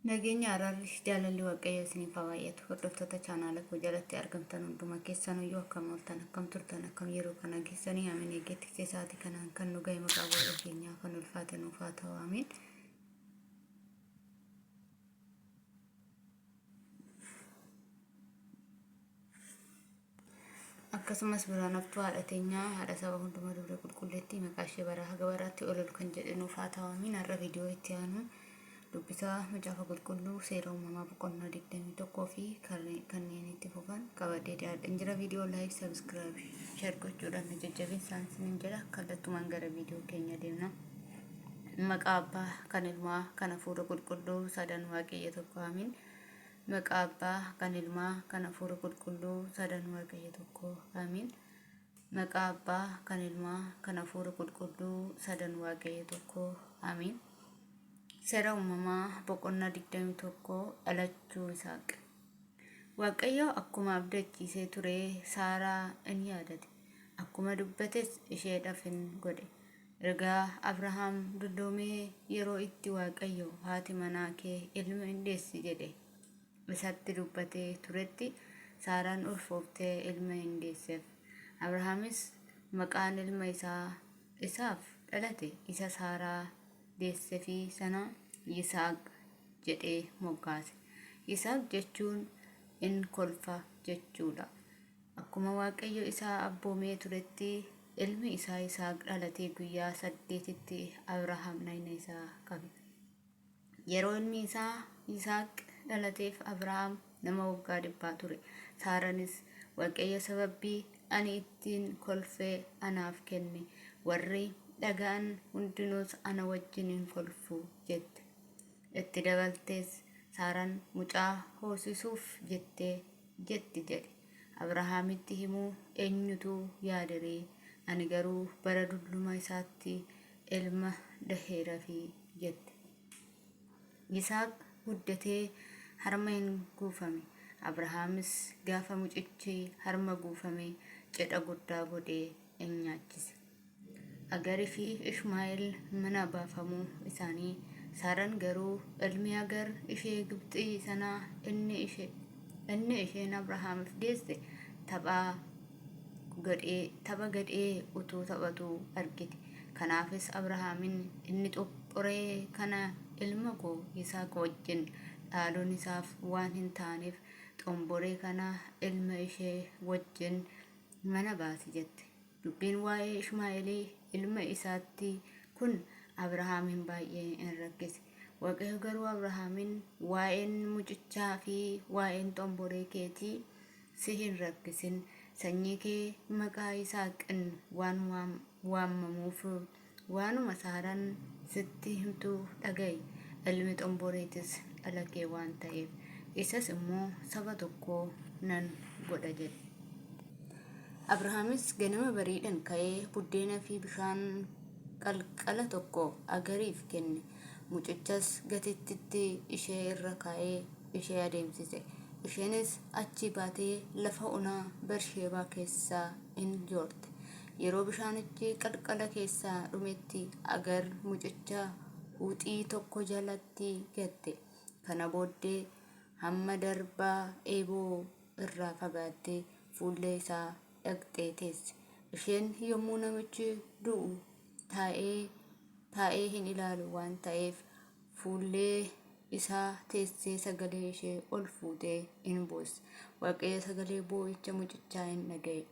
Nageenya araarri jaalalli waaqayyo isiniif haa baay'atu. Hordoftoota chaanaala koo jalatti argamtan hundumaa keessaniyyuu akkam ooltan, akkam turtan, akkam yeroo kana geessanii amiin eeggattiksee isaatii kanaan kan nu ga'e maqaa Waaqa keenyaa kan ulfaatanuuf haa ta'u amiin. Akkasumas biraan haftuu haadha teenyaa haadha saba hundumaa dubra qulqulleetti maqaa ishee baraa haga baraatti ol kan jedhanuuf haa ta'u amiin. Har'a viidiyoo itti aanu dubbisaa macaafa qulqulluu seera uumamaa boqonnaa 21 fi kanneen itti fufan qabadee dhiyaadhaan jira. Viidiyoo laayik, sabskiraayib, sheer gochuudhaan na jajjabeessaan isiniin jedha. Kallattumaan gara viidiyoo keenya deemna. Maqaa Abbaa, kan Ilmaa, kan Hafuura Qulqulluu sadan Waaqayyo tokko amiin. Maqaa Abbaa, kan Ilmaa, kan Hafuura Qulqulluu sadan Waaqayyo tokko amiin. Maqaa Abbaa, kan Ilmaa, kan Hafuura Qulqulluu sadan Waaqayyo tokko amiin. Seera uumamaa boqonnaa 21 dhalachuu Isaaq. Waaqayyo akkuma abdachiisee ture Saaraa in yaadate. Akkuma dubbates isheedhaaf hin godhe. Ergaa Abrahaam dulloomee yeroo itti Waaqayyo haati manaa kee ilma hin deessi jedhe isatti dubbatee turetti Saaraan ulfooftee ilma hin deesseef. Abrahaamis maqaan ilma isaaf dhalate isa Saaraa deesseefi sana Yisaaq jedhee moggaase. Yisaaq jechuun in kolfa jechuudha. Akkuma Waaqayyo isaa abboomee turetti ilmi isaa Yisaaq dhalatee guyyaa 8tti Abrahaam nayina isaa qabe. Yeroo ilmi isaa Yisaaq dhalateef Abrahaam nama waggaa 100 ture. Saaraanis Waaqayyo sababii ani ittiin kolfee anaaf kenne warri dhaga'an hundinuus ana wajjin hin kolfu jette. Itti dabaltees Saaraan mucaa hoosisuuf jetti jedhe. Abrahaamitti himuu eenyutu yaadaree? Ani garuu bara dulluma isaatti ilma daheerafi jette. Yisaaq guddatee harma hin guufame. Abrahaamis gaafa mucichi harma guufame cidha guddaa godhee in nyaachise. Agarii fi Ishmaa'eel mana baafamuu isaanii. Saaraan garuu ilmi Agar ishee Gibxii sanaa inni isheen Abrahaamiif deesse tapha gadhee utuu taphatuu argite. Kanaafis Abrahaamin inni xopboree kana ilma koo Yisaaq wajjin dhaaluun isaaf waan hin taaneef xomboree kana ilma ishee wajjin mana baasi jette. Dubbiin waa'ee Ishmaa'eelii ilma isaatti kun Abrahaamin baay'ee in rakkise. Waaqayyo garuu Abrahaamin waa'een mucichaa fi waa'een xomboree keetii si hin rakkisin. Sanyii kee maqaa Yisaaqin waan waamamuuf waanuma Saaraan sitti himtu dhaga'i. Ilmi xomboreetis dhala kee waan ta'eef isas immoo saba tokko nan godha jedhe. Abrahaamis ganama bariidhaan ka'ee buddeenaa fi bishaan qalqala tokko Agariif kenne. Mucichas gatittitti ishee irra kaa'ee ishee adeemsise. Isheenis achi baatee lafa onaa Bersheebaa keessaa in joorte. Yeroo bishaanichi qalqala keessaa dhumetti Agar mucicha huuxii tokko jalatti gatte. Kana booddee hamma darbaa eeboo irraa fagaattee fuullee isaa dhaqxee teesse. Isheen yommuu namichi du'u taa'ee hin ilaalu waan ta'eef fuullee isaa teessee sagalee ishee ol fuutee in boosse. Waaqayyo sagalee boo'icha mucichaa in dhaga'e.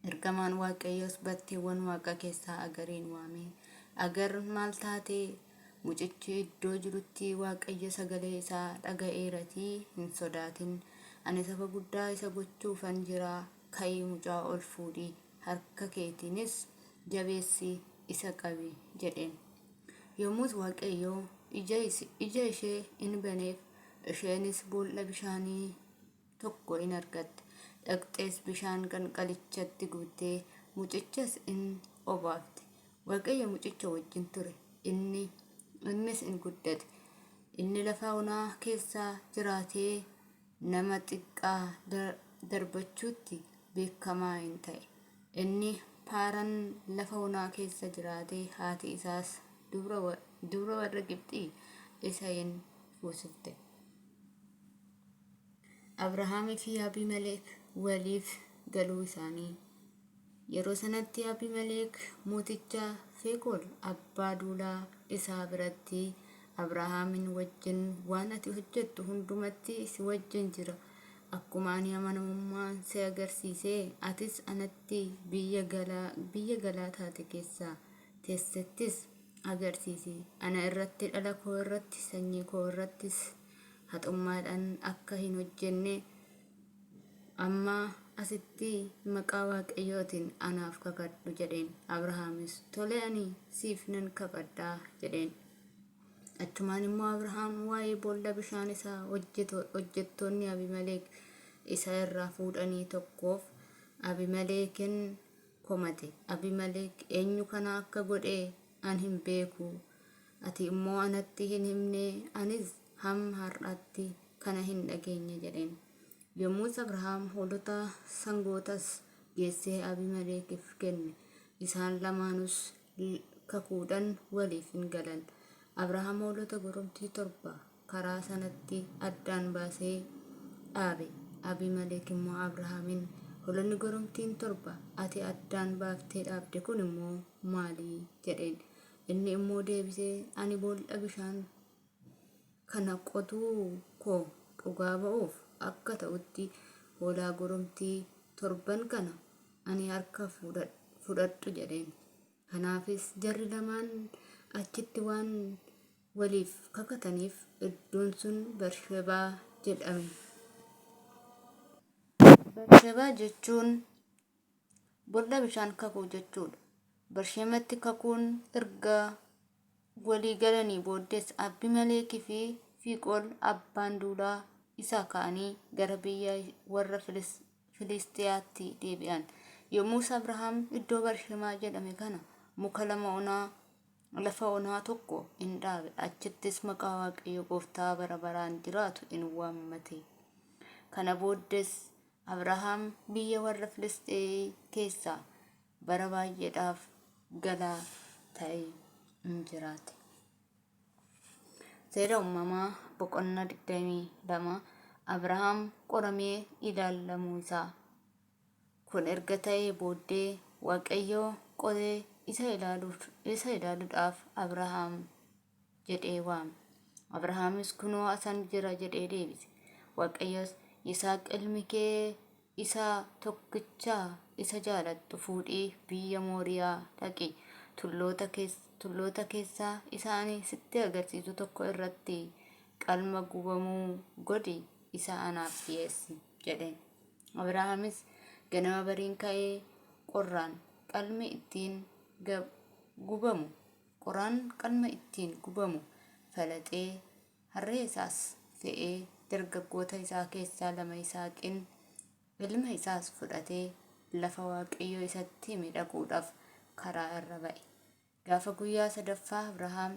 Ergamaan Waaqayyoos batteewwan Waaqa keessaa Agariin waamee, Agar maal taatee? Mucichi iddoo jirutti Waaqayyo sagalee isaa dhaga'eeratii hin sodaatin. Ani saba guddaa isa gochuufan jira. Ka'ii mucaa ol fuudhii harka keetiinis jabeessii isa qabi jedheen. Yommus Waaqayyo ija ishee in baneef. Isheenis boolla bishaanii tokko in argatte. Dhaqxees bishaan qalqalichatti guuttee mucichas in obaafte. Waaqayyo mucicha wajjin ture. Innis in guddate. Inni lafa onaa keessa jiraatee nama xiqqaa darbachuutti beekamaa hin ta'e. Inni Paaraan lafa onaa keessa jiraatee haati isaas dubra warra Gibxii isa hin buusifte. Abrahaamii fi Abiimelek waliif galuu isaanii. Yeroo sanatti Abiimelek mooticha Fekool abbaa duulaa isaa biratti Abrahaamin wajjin waan ati hojjettu hundumatti si wajjin jira. Akkuma ani amanamummaan si agarsiisee atis anatti biyya galaa taate keessa teessettis agarsiisi. Ana irratti dhala koo irratti sanyii koo irrattis haxummaadhaan akka hin hojjenne amma asitti maqaa Waaqayyootiin anaaf kakadhu jedheen. Abrahaamis tole ani siif nan kakadhaa jedheen. Achumaan immoo Abrahaam waa'ee boolla bishaan isaa hojjettoonni Abiimelek isa irraa fuudhanii tokkoof Abiimelekin komate. Abiimelek eenyu kana akka godhe an hin beeku. Ati immoo anatti hin himne anis hamma har'aatti kana hin dhageenye jedheen. Yommus Abrahaam hoolota sangootas geessee Abiimelekiif kenne. Isaan lamaanus kakuudhaan waliif hin galan. Abrahaam hoolota goromtii 7 karaa sanatti addaan baasee dhaabe. Abiimelek immoo Abrahaamin hoolonni goromtiin 7 ati addaan baaftee dhaabde kun immoo maali jedheen. Inni immoo deebisee ani boolla bishaan kana qotuu koo dhugaa ba'uuf akka ta'utti hoolaa goromtii 7 kana ani harka fudhadhu jedheen. Kanaafis jarri lamaan achitti waan waliif kakataniif iddoon sun Beershebaa jedhame. Beershebaa jechuun boolla bishaan kakuu jechuudha. Beershebaatti kakuun erga walii galanii booddees Abiimelekii fi Fiikool abbaan duulaa isaa ka'anii gara biyya warra Filistiyaatti deebi'an. Yommus Abrahaam iddoo Beershebaa jedhame kana muka lafa onaa tokko in dhaabe. Achittis maqaa Waaqayyo Gooftaa bara baraan jiraatu in waammate. Kana booddees Abrahaam biyya warra Filisxee keessaa bara baay'eedhaaf galaa ta'e in jiraate. Seera uumamaa boqonnaa 22 Abrahaam qoramee ilaalamuu isaa. Kun erga ta'ee booddee Waaqayyo qoree isa ilaaluudhaaf Abrahaam jedhee waame. Abrahaamis kunoo asan jira jedhee deebise. Waaqayyos Yisaaq ilmi kee isa tokkicha isa jaalattu fuudhii biyya Mooriyaa dhaqi. Tulloota keessaa isa ani sitti agarsiisu tokko irratti qalma gubamuu godhi isa anaaf dhiyeessi jedheen. Abrahaamis ganama bariin ka'ee qoraan qalma ittiin gubamu falaxee harree isaas fe'ee dargaggoota isaa keessaa 2 Yisaaqiin ilma isaas fudhatee lafa Waaqayyo isatti hime dhaquudhaaf karaa irra ba'e. Gaafa guyyaa 3ffaa Abrahaam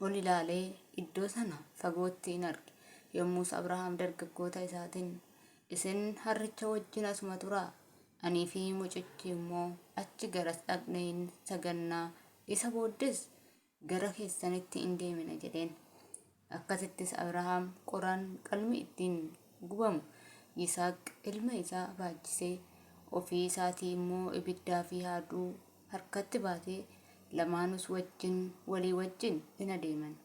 ol ilaalee iddoo sana fagootti in arge. Yommus Abrahaam dargaggoota isaatiin isin harricha wajjin asuma turaa. Anii fi mucichi immoo achi garas dhaqnee in sagannaa. Isa booddees gara keessanitti in deemina jedheen. Akkasittis Abrahaam qoraan qalmi ittiin gubamu Yisaaq ilma isaa baachisee ofii isaatii immoo ibiddaa fi haaduu harkatti baatee lamaanus walii wajjin in adeeman.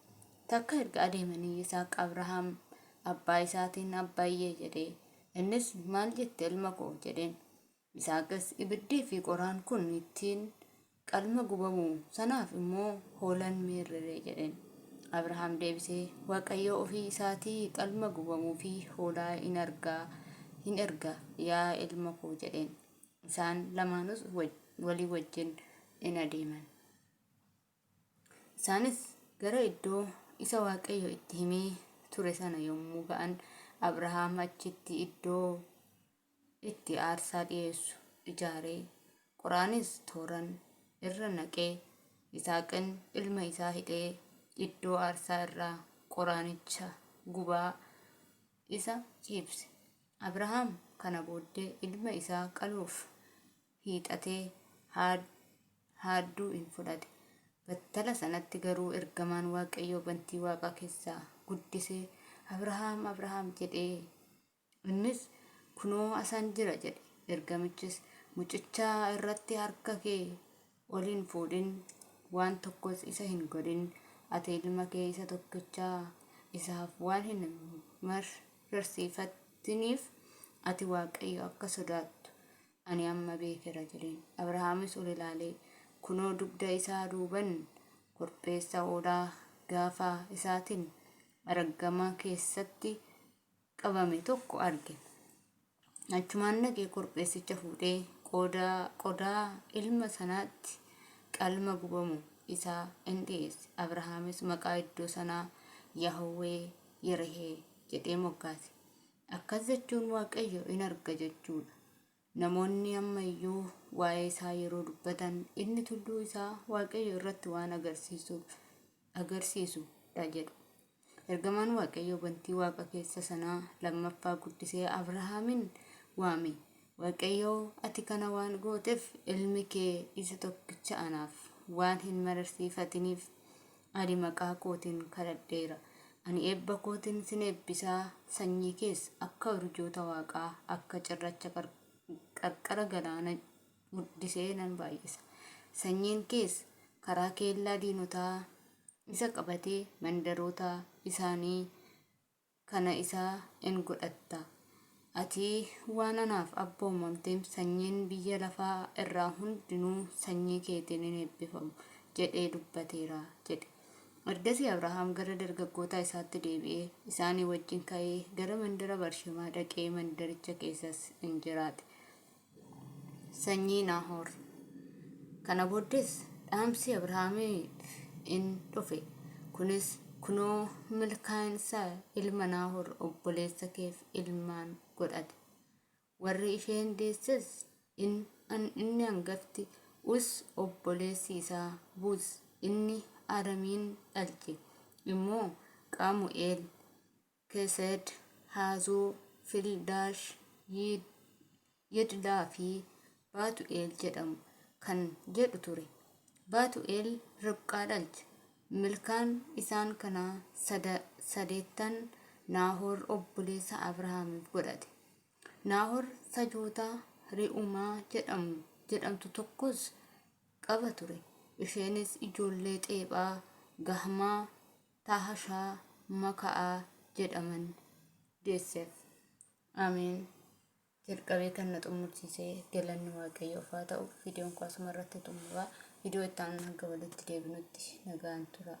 Takka erga adeemanii Yisaaq Abrahaam abbaa isaatiin abbaayye jedhee. Innis maal jette ilma koo jedheen. Yisaaqis ibiddii fi qoraan kun ittiin qalma gubamu sanaaf immoo hoolan meerree jedheen. Abrahaam deebisee Waaqayyo ofii isaatii qalma gubamuu fi hoolaa in erga yaa ilma koo jedheen. Isaan lamaanus walii wajjin in adeeman. Isaanis gara iddoo isa Waaqayyo itti himee ture sana yommuu ga'an Abrahaam achitti iddoo itti aarsaa dhiyeessu ijaaree qoraanis tooran irra naqee Yisaaqin ilma isaa hidhee iddoo aarsaa irraa qoraanicha gubaa isa ciibse. Abrahaam kana booddee ilma isaa qaluuf hiixatee haadduu in fudhate. battala sanatti garuu ergamaan Waaqayyoo bantii Waaqa keessaa guddisee Abrahaam Abrahaam jedhee. Innis kunoo asaan jira jedhe. Ergamichis mucicha irratti harka kee ol hin fuudhin, waan tokkos isa hin godhin. Ati ilma kee isa tokkichaa isaaf waan hin mararsiifatiniif ati Waaqayyo akka sodaattu ani amma beekeera jedheen. Abrahaamis ol ilaalee kunoo dugda isaa duuban korbeessa hoolaa gaafa isaatiin argama keessatti qabame tokko arge. Achumaan dhaqee korbeessicha fuudhee qodaa ilma sanaatti qalma gubamu isaa in dhiyeesse. Abrahaamis maqaa iddoo sanaa Yahweh Yirehee jedhee moggaase. Akkas jechuun Waaqayyo in arga jechuudha. Namoonni amma iyyuu waa'ee isaa yeroo dubbatan inni tulluu isaa Waaqayyo irratti waan agarsiisudha jedhu. Ergamaan Waaqayyo bantii Waaqa keessa sanaa lammaffaa guddisee Abrahaamin waame. Waaqayyo ati kana waan gooteef ilmi kee isa tokkicha anaaf waan hin mararsiifatiniif ani maqaa kootiin kadhadheera. Ani eebba kootiin sin eebbisaa, sanyii kees akka urjoota Waaqaa akka cirracha qarqara galaana guddisee nan baay'isa. Sanyiin kees karaa keellaa diinotaa isa qabatee mandaroota isaanii kana isaa in godhatta. Ati waan anaaf abboomamteef sanyiin biyya lafaa irraa hundinuu sanyii keetiin in eebbifamu jedhee dubbateera jedhe. Ergasii Abrahaam gara dargaggoota isaatti deebi'ee isaanii wajjin ka'ee gara mandara Barshemaa dhaqee mandaricha keessas in jiraate. Sanyii Naahoor. Kana booddees dhaamsi Abrahaamiif in dhufe. Kunis kunoo milkaa'insa ilma Naahoor obboleessa keef ilmaan godhate. Warri isheen deesses inni hangafti Us obboleessi isaa Buuz inni Aramiin dhalche immoo Qaamu'eel, Kesed, Haazoo, Fildaash, Yidlaa fi Baatu'eel jedhamu kan jedhu ture. Baatu'eel Ribqaa dhalche. Milkaan isaan kanaa sadeettan Naahoor obboleessa Abrahaamiif godhate. Naahoor sajoota Ri'umaa jedhamtu tokkos qaba ture. Isheenis ijoollee Xeephaa, Gahmaa, Taahashaa, Maka'aa jedhaman deesseef. Ameen. Jalqabee kan na xumursiisee galanni Waaqayyoof haa ta'u. Viidiyoon kun asuma irratti xumura. Viidiyoo itti aanu hanga walitti deebinutti nagaan tura.